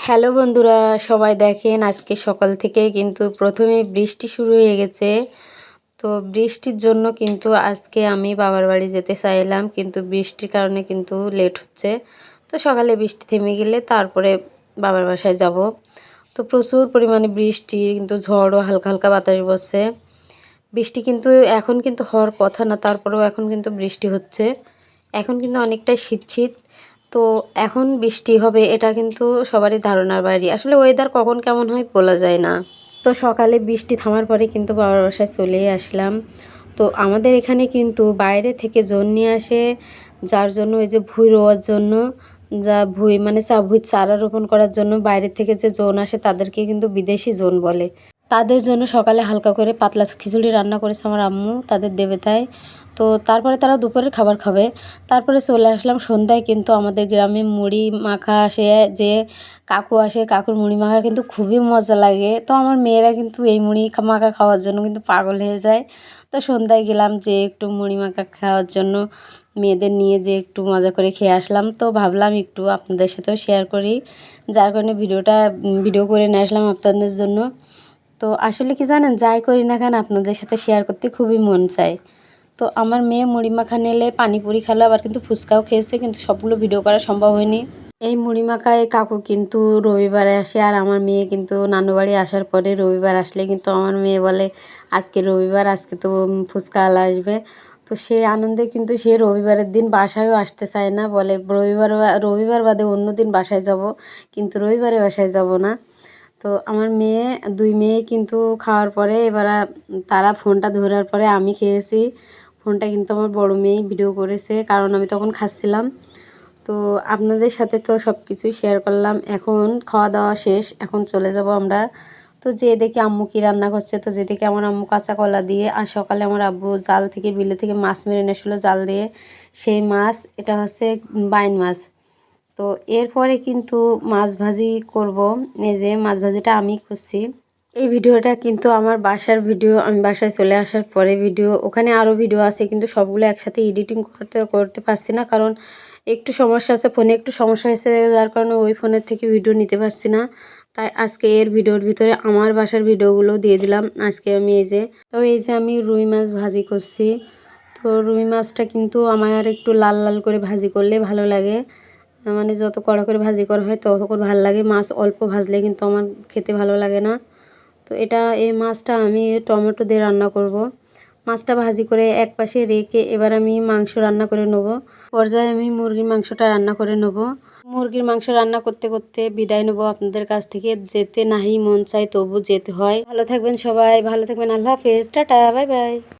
Hello বন্ধুরা, সবাই দেখেন আজকে সকাল থেকে কিন্তু প্রথমে বৃষ্টি শুরু হয়ে গেছে। তো বৃষ্টির জন্য কিন্তু আজকে আমি বাবার বাড়ি যেতে চাইলাম, কিন্তু বৃষ্টির কারণে কিন্তু লেট হচ্ছে। তো সকালে বৃষ্টি থেমে গেলে তারপরে বাবার বাসায় যাব। তো প্রচুর পরিমাণে বৃষ্টি, কিন্তু ঝড়ও হালকা হালকা বাতাস বসছে। বৃষ্টি কিন্তু এখন কিন্তু হওয়ার কথা না, তারপরেও এখন কিন্তু বৃষ্টি হচ্ছে। এখন কিন্তু অনেকটাই শীত শীত। তো এখন বৃষ্টি হবে এটা কিন্তু সবারই ধারণার বাইরে। আসলে ওয়েদার কখন কেমন হয় বলা যায় না। তো সকালে বৃষ্টি থামার পরে কিন্তু বাবার বাসায় চলে আসলাম। তো আমাদের এখানে কিন্তু বাইরে থেকে জন নিয়ে আসে, যার জন্য ওই যে ভুঁই রোয়ার জন্য, যা ভুঁই মানে ভুঁই চারা রোপণ করার জন্য বাইরের থেকে যে জন আসে তাদেরকে কিন্তু বিদেশি জন বলে। তাদের জন্য সকালে হালকা করে পাতলা খিচুড়ি রান্না করেছে আমার আম্মু, তাদের দেবে তাই। তো তারপরে তারা দুপুরের খাবার খাবে। তারপরে চলে আসলাম সন্ধ্যায়। কিন্তু আমাদের গ্রামে মুড়ি মাখা আসে, যে কাকু আসে, কাকুর মুড়ি মাখা কিন্তু খুবই মজা লাগে। তো আমার মেয়েরা কিন্তু এই মুড়ি মাখা খাওয়ার জন্য কিন্তু পাগল হয়ে যায়। তো সন্ধ্যায় গেলাম যে একটু মুড়ি মাখা খাওয়ার জন্য, মেয়েদের নিয়ে যে একটু মজা করে খেয়ে আসলাম। তো ভাবলাম একটু আপনাদের সাথেও শেয়ার করি, যার কারণে ভিডিও করে নিয়ে আসলাম আপনাদের জন্য। তো আসলে কি জানেন, যাই করি না কেন আপনাদের সাথে শেয়ার করতে খুবই মন চায়। তো আমার মেয়ে মুড়ি মাখা নিলে পানিপুরি খেলো, আবার কিন্তু ফুচকাও খেয়েছে, কিন্তু সবগুলো ভিডিও করা সম্ভব হয়নি। এই মুড়ি মাখায় কাকু কিন্তু রবিবারে আসে, আর আমার মেয়ে কিন্তু নানু বাড়ি আসার পরে রবিবার আসলে কিন্তু আমার মেয়ে বলে আজকে রবিবার, আজকে তো ফুচকাওয়ালা আসবে। তো সে আনন্দে কিন্তু সে রবিবারের দিন বাসায়ও আসতে চায় না, বলে রবিবার বাদে অন্য দিন বাসায় যাব, কিন্তু রবিবারে বাসায় যাব না। তো আমার দুই মেয়ে কিন্তু খাওয়ার পরে এবার তারা ফোনটা ধরার পরে আমি খেয়েছি। ফোনটা কিন্তু আমার বড় মেয়েই ভিডিও করেছে, কারণ আমি তখন খাচ্ছিলাম। তো আপনাদের সাথে তো সব কিছুই শেয়ার করলাম। এখন খাওয়া দাওয়া শেষ, এখন চলে যাব আমরা। তো যে দেখি আম্মু কী রান্না করছে, তো যে দেখি আমার আম্মু কাঁচা কলা দিয়ে, আর সকালে আমার আব্বু জাল থেকে বিলে থেকে মাছ মেরে নিয়ে আসলো জাল দিয়ে। সেই মাছ, এটা হচ্ছে বাইন মাছ। তো এরপরে কিন্তু মাছ ভাজি করব। এই যে মাছ ভাজিটা আমি করছি। এই ভিডিওটা কিন্তু আমার বাসার ভিডিও, আমি বাসায় চলে আসার পরে ভিডিও। ওখানে আরও ভিডিও আছে, কিন্তু সবগুলো একসাথে এডিটিং করতে পারছি না, কারণ একটু সমস্যা আছে, ফোনে একটু সমস্যা হয়েছে, যার কারণে ওই ফোনের থেকে ভিডিও নিতে পারছি না। তাই আজকে এর ভিডিওর ভিতরে আমার বাসার ভিডিওগুলো দিয়ে দিলাম। আজকে আমি এই যে আমি রুই মাছ ভাজি করছি। তো রুই মাছটা কিন্তু আমার একটু লাল লাল করে ভাজি করলে ভালো লাগে, মানে যত কড়া করে ভাজি করা হয় তত করে ভালো লাগে। মাছ অল্প ভাজলে কিন্তু আমার খেতে ভালো লাগে না। তো এই মাছটা আমি টমেটো দিয়ে রান্না করব। মাছটা ভাজি করে এক পাশে রেখে এবার আমি মাংস রান্না করে নেব। পর্যায়ে আমি মুরগির মাংসটা রান্না করে নেব। মুরগির মাংস রান্না করতে করতে বিদায় নেব আপনাদের কাছ থেকে। যেতে নাহি মন চাই, তবু যেতে হয়। ভালো থাকবেন সবাই, ভালো থাকবেন। আল্লাহ হাফেজ, টাটা, বাই বাই।